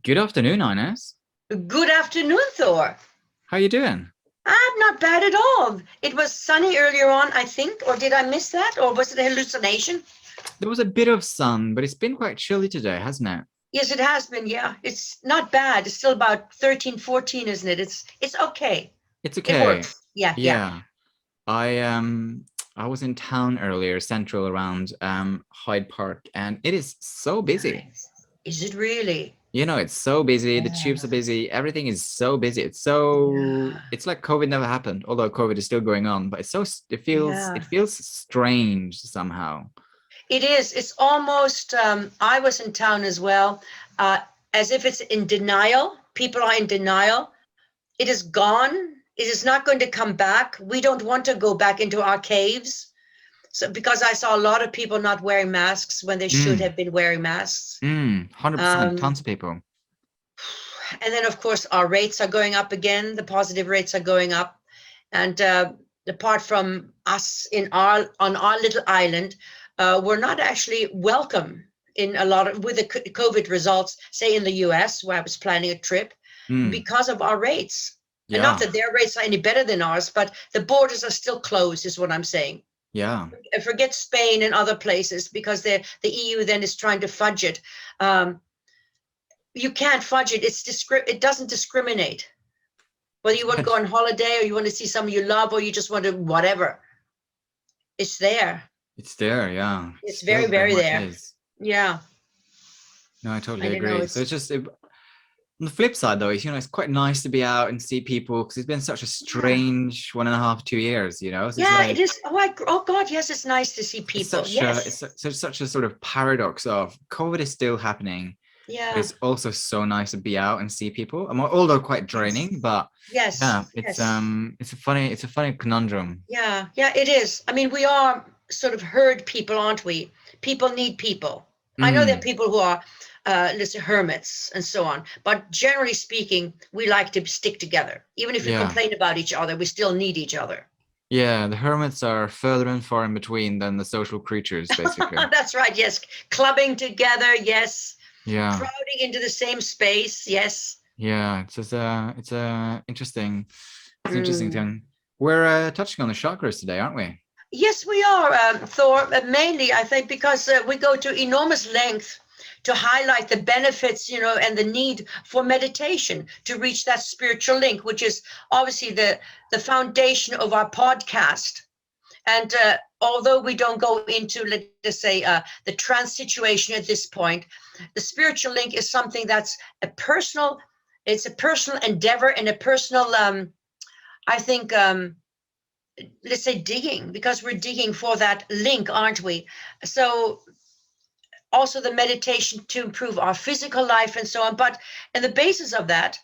Good afternoon, Ines. Good afternoon, Thor. How you doing? I'm not bad at all. It was sunny earlier on, I think, or did I miss that? Or was it a hallucination? There was a bit of sun, but it's been quite chilly today, hasn't it? Yes, it has been. Yeah, it's not bad. It's still about 13, 14, isn't it? It's okay. It's It okay. works. Yeah, yeah. Yeah. I I was in town earlier, central around Hyde Park, and it is so busy. Nice. Is it really? It's so busy, the tubes are Yeah. busy, everything is so busy. Yeah. It's like COVID never happened, although COVID is still going on, but it Yeah. feels strange somehow. It is. It's almost, I was in town as well, uh, as if it's in denial. People are in denial. It is gone. It is not going to come back. We don't want to go back into our caves. So, because I saw a lot of people not wearing masks when they should Mm, have been wearing masks. 100%, Um, tons of people. and then, of course, our rates are going up again. The positive rates are going up. And apart from us on our little island, we're not actually welcome in a lot of with the COVID results, say in the US, where I was planning a trip, Mm, because of our rates. And not yeah, that their rates are any better than ours, but the borders are still closed, is what I'm saying. yeah. Forget Spain and other places because the EU then is trying to fudge it. Um, you can't fudge it. It doesn't discriminate whether you want to go on holiday or you want to see someone you love or you just want to whatever. It's there. It's there, yeah. It It's still very, very very much there. is. Yeah, No, I I totally don't know. agree. So It's it's just on the flip side, though, it's quite nice to be out and see people because it's been such a yeah, strange 1.5, 2 years. So it's yeah. It like is. Oh God, yes. It's nice to see people. Yes. it's such a sort of paradox of COVID is still happening, but Yeah. it's also so nice to be out and see people. Although quite Yes. draining, but Yes. yeah, Yes. it's a funny conundrum. Yeah. Yeah. It is. I mean, we are sort of herd people, aren't we? People need people. I know there are Mm, people who are, let's say, hermits and so on. But generally speaking, we like to stick together. Even if we yeah. complain about each other, we still need each other. Yeah, the hermits are further and far in between than the social creatures, basically. That's right. Yes. Clubbing together. Yes. Yeah, Crowding into the same space. Yes. yeah. It's an interesting Mm. thing. We're touching on the chakras today, aren't we? Yes, we are, Thor. Mainly, I think, because we go to enormous length to highlight the benefits, and the need for meditation to reach that spiritual link, which is obviously the foundation of our podcast. And although we don't go into, let's say, the trance situation at this point, the spiritual link is something that's it's a personal endeavor and a personal, I think, let's say digging, because we're digging for that link, aren't we? So also the meditation to improve our physical life and so on. But in the basis of that,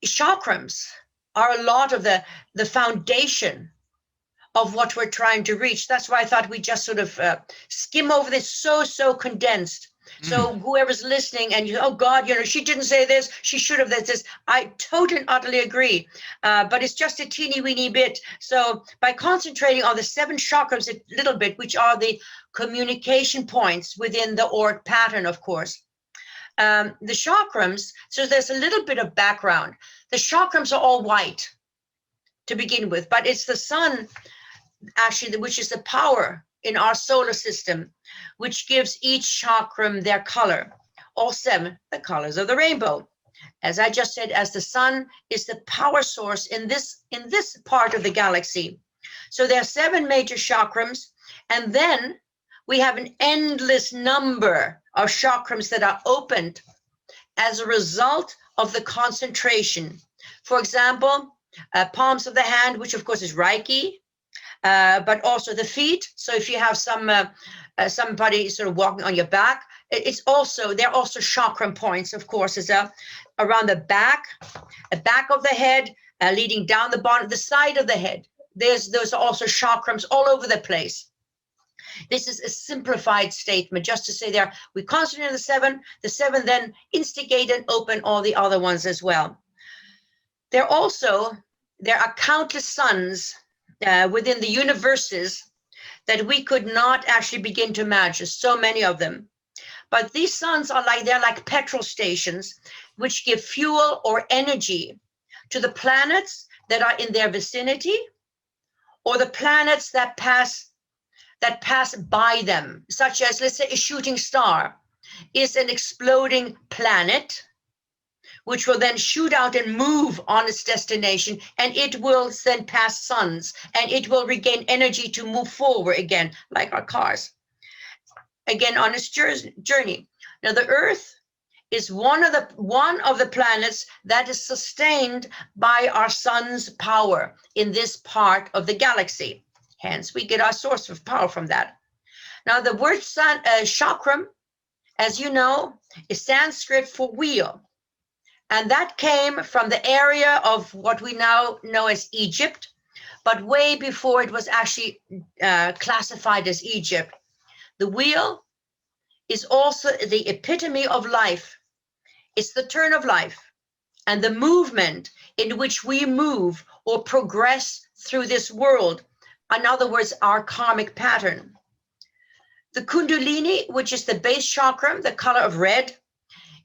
chakrams are a lot of the foundation of what we're trying to reach. That's why I thought we just sort of skim over this so condensed. So Mm, whoever's listening and oh God, she didn't say this, she should have this. I totally and utterly agree. But it's just a teeny weeny bit. So by concentrating on the 7 chakras a little bit, which are the communication points within the auric pattern, of course. The chakrams, so there's a little bit of background. The chakrams are all white to begin with, but it's the sun actually, which is the power in our solar system, which gives each chakram their color. All 7, the colors of the rainbow. As I just said, as the sun is the power source in this part of the galaxy. So there are 7 major chakrams, and then we have an endless number of chakrams that are opened as a result of the concentration. For example, palms of the hand, which of course is Reiki, but also the feet. So if you have somebody sort of walking on your back, they're also chakram points, of course, is around the back of the head, leading down the bottom, the side of the head. Those are also chakrams all over the place. This is a simplified statement, just to say we concentrate on the seven then instigate and open all the other ones as well. There are countless suns within the universes that we could not actually begin to imagine, so many of them. But these suns are they're like petrol stations, which give fuel or energy to the planets that are in their vicinity, or the planets that pass by them, such as, let's say, a shooting star is an exploding planet, which will then shoot out and move on its destination, and it will then pass suns, and it will regain energy to move forward again, like our cars, again on its journey. Now, the Earth is one of the planets that is sustained by our sun's power in this part of the galaxy. Hence, we get our source of power from that. Now, the word chakram, as you know, is Sanskrit for wheel. And that came from the area of what we now know as Egypt, but way before it was actually classified as Egypt. The wheel is also the epitome of life. It's the turn of life and the movement in which we move or progress through this world. In other words, our karmic pattern. The Kundalini, which is the base chakra, the color of red,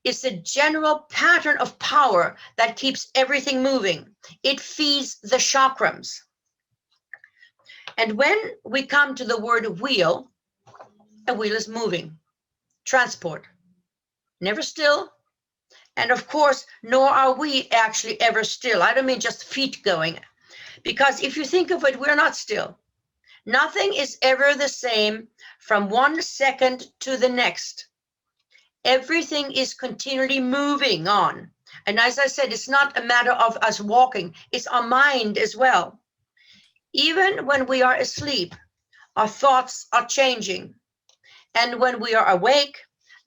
is the general pattern of power that keeps everything moving. It feeds the chakrams. And when we come to the word wheel, a wheel is moving, transport, never still. And of course, nor are we actually ever still. I don't mean just feet going, because if you think of it, we're not still. Nothing is ever the same from 1 second to the next. Everything is continually moving on. And as I said, it's not a matter of us walking, it's our mind as well. Even when we are asleep, our thoughts are changing. And when we are awake,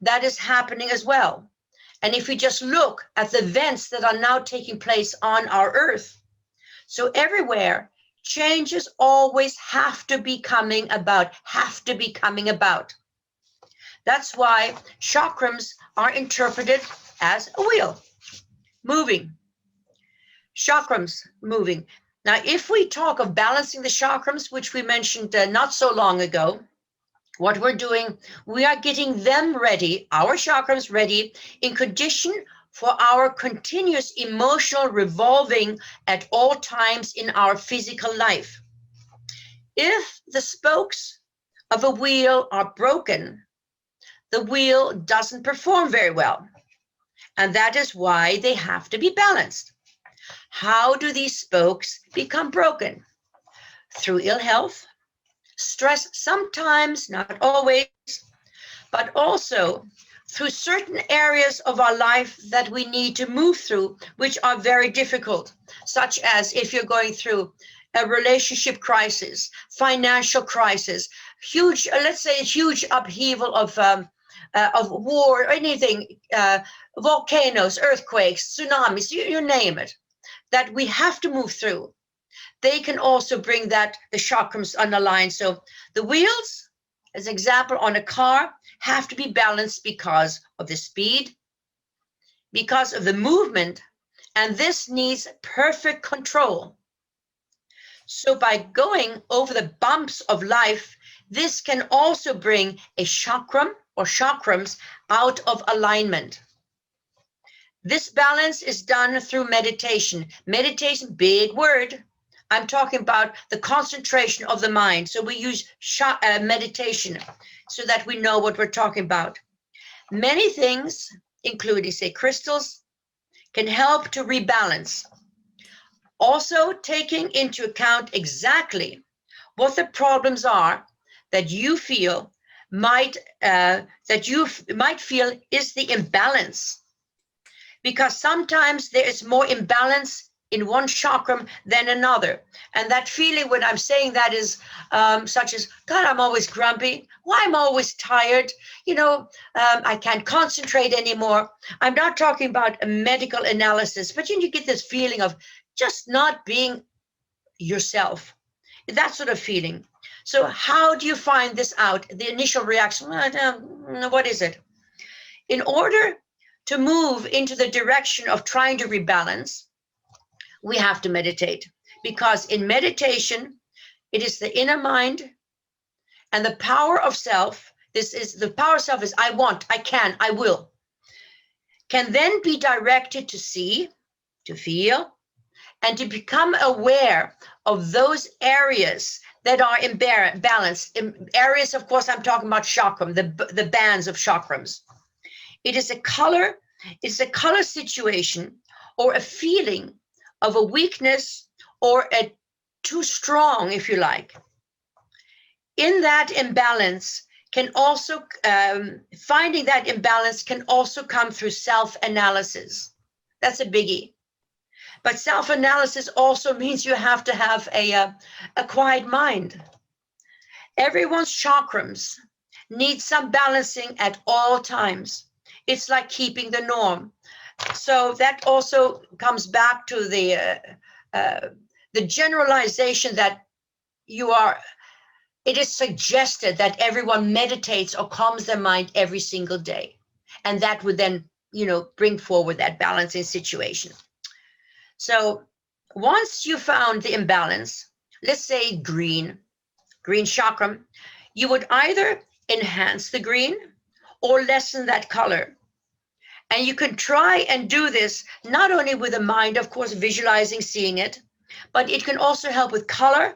that is happening as well. And if we just look at the events that are now taking place on our earth, so everywhere, changes always have to be coming about. That's why chakrams are interpreted as a wheel, moving. Chakrams moving. Now, if we talk of balancing the chakrams, which we mentioned not so long ago, what we're doing, we are getting them ready, our chakrams ready, in condition for our continuous emotional revolving at all times in our physical life. If the spokes of a wheel are broken, the wheel doesn't perform very well. And that is why they have to be balanced. How do these spokes become broken? Through ill health, stress sometimes, not always, but also through certain areas of our life that we need to move through, which are very difficult, such as if you're going through a relationship crisis, financial crisis, huge, let's say a huge upheaval of war, or anything, volcanoes, earthquakes, tsunamis, you name it, that we have to move through. They can also bring that, the chakrams unaligned. So the wheels, as an example, on a car have to be balanced because of the speed, because of the movement, and this needs perfect control. So by going over the bumps of life, this can also bring a chakram or chakrams out of alignment. This balance is done through meditation. Meditation, big word. I'm talking about the concentration of the mind. So we use meditation so that we know what we're talking about. Many things, including, say, crystals, can help to rebalance. Also taking into account exactly what the problems are that you feel might feel is the imbalance. Because sometimes there is more imbalance in one chakram than another. And that feeling when I'm saying that is such as, God, I'm always grumpy. Why I'm always tired? I can't concentrate anymore. I'm not talking about a medical analysis, but you get this feeling of just not being yourself. That sort of feeling. So how do you find this out? The initial reaction, what is it? In order to move into the direction of trying to rebalance, we have to meditate, because in meditation, it is the inner mind and the power of self This is the power self is I want, I can, I will. Can then be directed to see, to feel, and to become aware of those areas that are imbalanced. In areas, of course, I'm talking about chakram, the bands of chakrams. It is a color, it's a color situation or a feeling of a weakness or a too strong, if you like. In that imbalance can also, finding that imbalance can also come through self-analysis. That's a biggie. But self-analysis also means you have to have a quiet mind. Everyone's chakrams need some balancing at all times. It's like keeping the norm. So that also comes back to the generalization that it is suggested that everyone meditates or calms their mind every single day. And that would then, bring forward that balancing situation. So once you found the imbalance, let's say green chakram, you would either enhance the green or lessen that color. And you can try and do this not only with the mind, of course, visualizing, seeing it, but it can also help with color,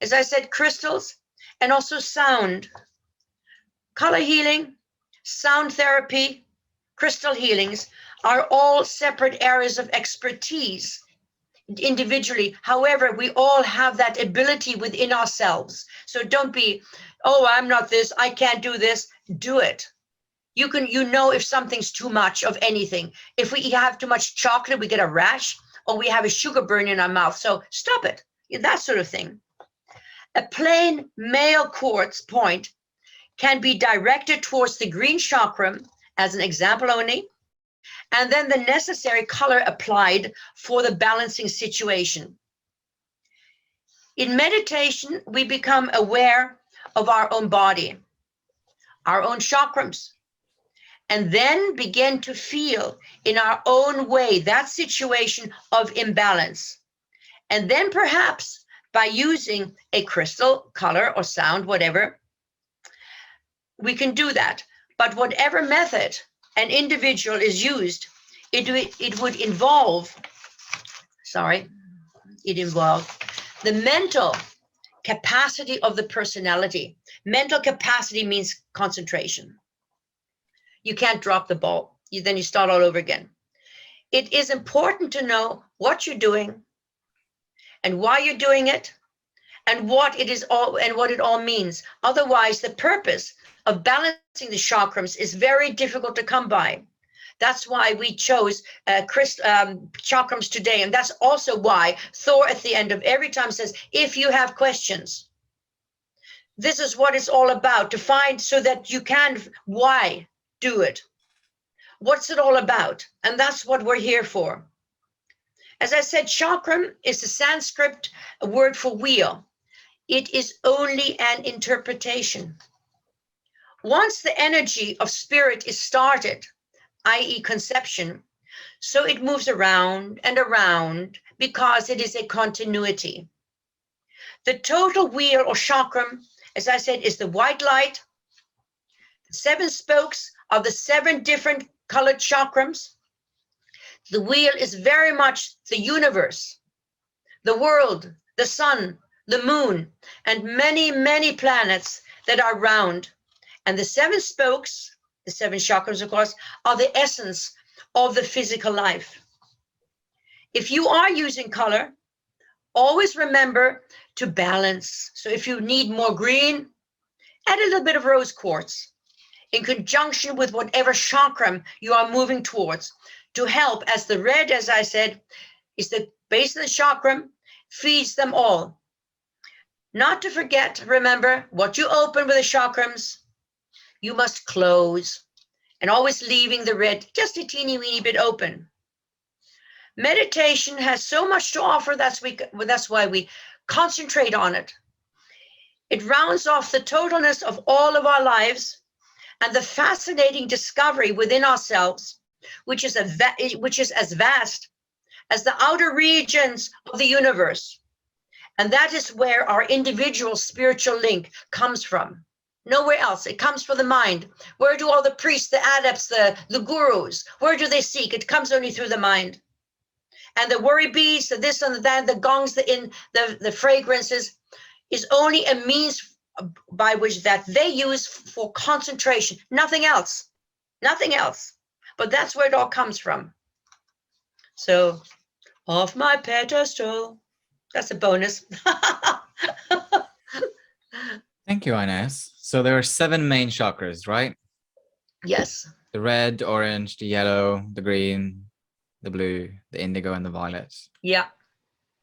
as I said, crystals, and also sound. Color healing, sound therapy, crystal healings are all separate areas of expertise individually. However, we all have that ability within ourselves. So don't be, oh, I'm not this, I can't do this. Do it. You know if something's too much of anything. If we have too much chocolate, we get a rash, or we have a sugar burn in our mouth. So stop it, that sort of thing. A plain male quartz point can be directed towards the green chakram, as an example only, and then the necessary color applied for the balancing situation. In meditation, we become aware of our own body, our own chakrams, and then begin to feel in our own way that situation of imbalance. And then perhaps by using a crystal, color, or sound, whatever, we can do that. But whatever method an individual is used, it would involve, the mental capacity of the personality. Mental capacity means concentration. You can't drop the ball. Then you start all over again. It is important to know what you're doing and why you're doing it and what it all means. Otherwise, the purpose of balancing the chakrams is very difficult to come by. That's why we chose chakrams today. And that's also why Thor at the end of every time says, if you have questions, this is what it's all about, to find so that you can, why do it? What's it all about? And that's what we're here for. As I said, chakram is a Sanskrit word for wheel. It is only an interpretation. Once the energy of spirit is started, i.e. conception, so it moves around and around because it is a continuity. The total wheel or chakram, as I said, is the white light. The 7 spokes are the 7 different colored chakrams. The wheel is very much the universe, the world, the sun, the moon, and many, many planets that are round. And the 7 spokes, the 7 chakras, of course, are the essence of the physical life. If you are using color, always remember to balance. So if you need more green, add a little bit of rose quartz in conjunction with whatever chakram you are moving towards to help, as the red, as I said, is the base of the chakram, feeds them all. Not to forget, remember, what you open with the chakrams, you must close, and always leaving the red just a teeny weeny bit open. Meditation has so much to offer, that's why we concentrate on it. It rounds off the totalness of all of our lives and the fascinating discovery within ourselves, which is as vast as the outer regions of the universe. And that is where our individual spiritual link comes from. Nowhere else. It comes from the mind. Where do all the priests, the adepts, the gurus, where do they seek? It comes only through the mind. And the worry beads, the this and the that, the gongs, the fragrances is only a means by which that they use for concentration. Nothing else. Nothing else. But that's where it all comes from. So, off my pedestal. That's a bonus. Thank you, Ines. So there are 7 main chakras, right? Yes. The red, orange, the yellow, the green, the blue, the indigo, and the violet. Yeah.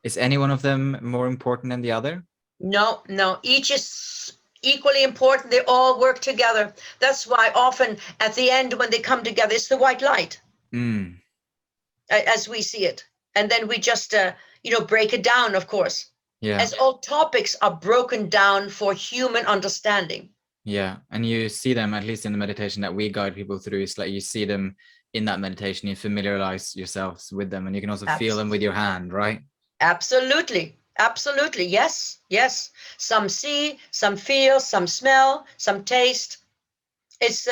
Is any one of them more important than the other? No, no. Each is equally important. They all work together. That's why often at the end when they come together, it's the white light, as we see it. And then we just, break it down, of course. Yeah. As all topics are broken down for human understanding. Yeah. And you see them, at least in the meditation that we guide people through, it's like you see them in that meditation, you familiarize yourselves with them, and you can also feel them with your hand, right? Absolutely. Absolutely. Yes. Yes. Some see, some feel, some smell, some taste. It's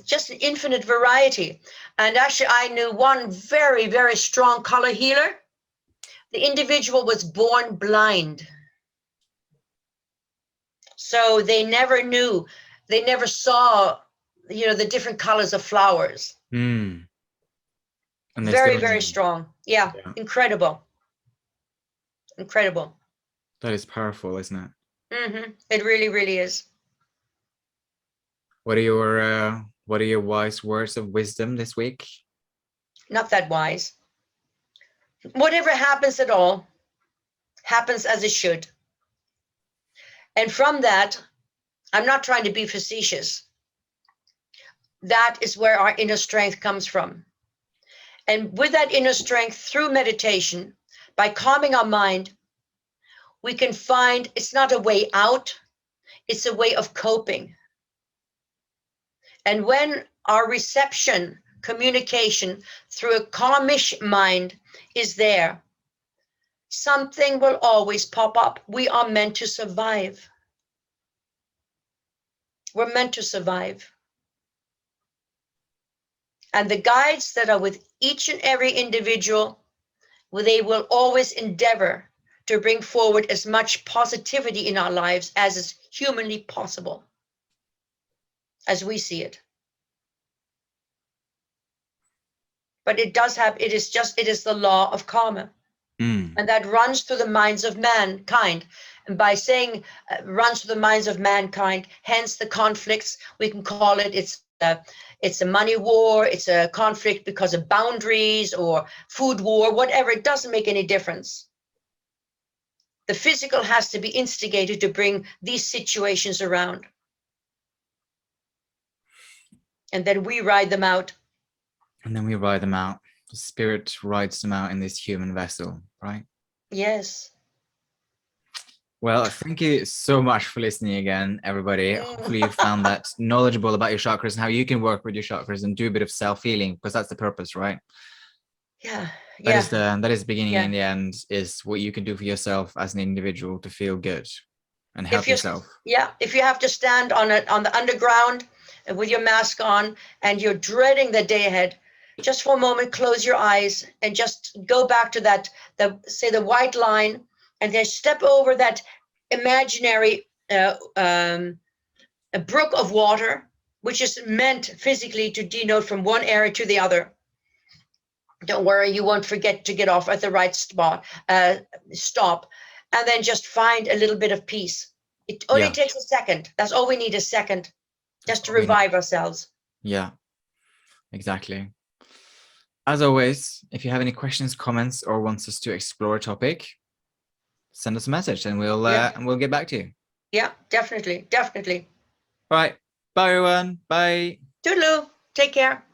just an infinite variety. And actually, I knew one very, very strong color healer. The individual was born blind. So they never knew, they never saw, the different colors of flowers. And very, very strong. Yeah. Incredible. Incredible. That is powerful, isn't it? It really, really is. What are your wise words of wisdom this week? Not that wise. Whatever happens at all happens as it should. And from that, I'm not trying to be facetious. That is where our inner strength comes from. And with that inner strength through meditation, by calming our mind, we can find it's not a way out, it's a way of coping. And when our reception, communication through a calmish mind is there, something will always pop up. We are meant to survive. We're meant to survive. And the guides that are with each and every individual, they will always endeavor to bring forward as much positivity in our lives as is humanly possible, as we see it. But it is the law of karma. And that runs through the minds of mankind. And by saying runs through the minds of mankind, hence the conflicts, we can call it, it's a money war, it's a conflict because of boundaries or food war, whatever, it doesn't make any difference. The physical has to be instigated to bring these situations around. And then we ride them out. The spirit rides them out in this human vessel, right? Yes. Well, thank you so much for listening again, everybody. Hopefully you found that knowledgeable about your chakras and how you can work with your chakras and do a bit of self-healing, because that's the purpose, right? Yeah. That is the beginning and the end, is what you can do for yourself as an individual to feel good and help yourself. Yeah. If you have to stand on the underground with your mask on and you're dreading the day ahead, just for a moment, close your eyes and just go back to that, the white line, and then step over that imaginary a brook of water, which is meant physically to denote from one area to the other. Don't worry, you won't forget to get off at the right spot, stop, and then just find a little bit of peace. It only takes a second. That's all we need, a second, just to revive ourselves. Yeah, exactly. As always, if you have any questions, comments, or wants us to explore a topic, send us a message and we'll get back to you. Yeah, definitely. All right. Bye, everyone. Bye. Toodaloo. Take care.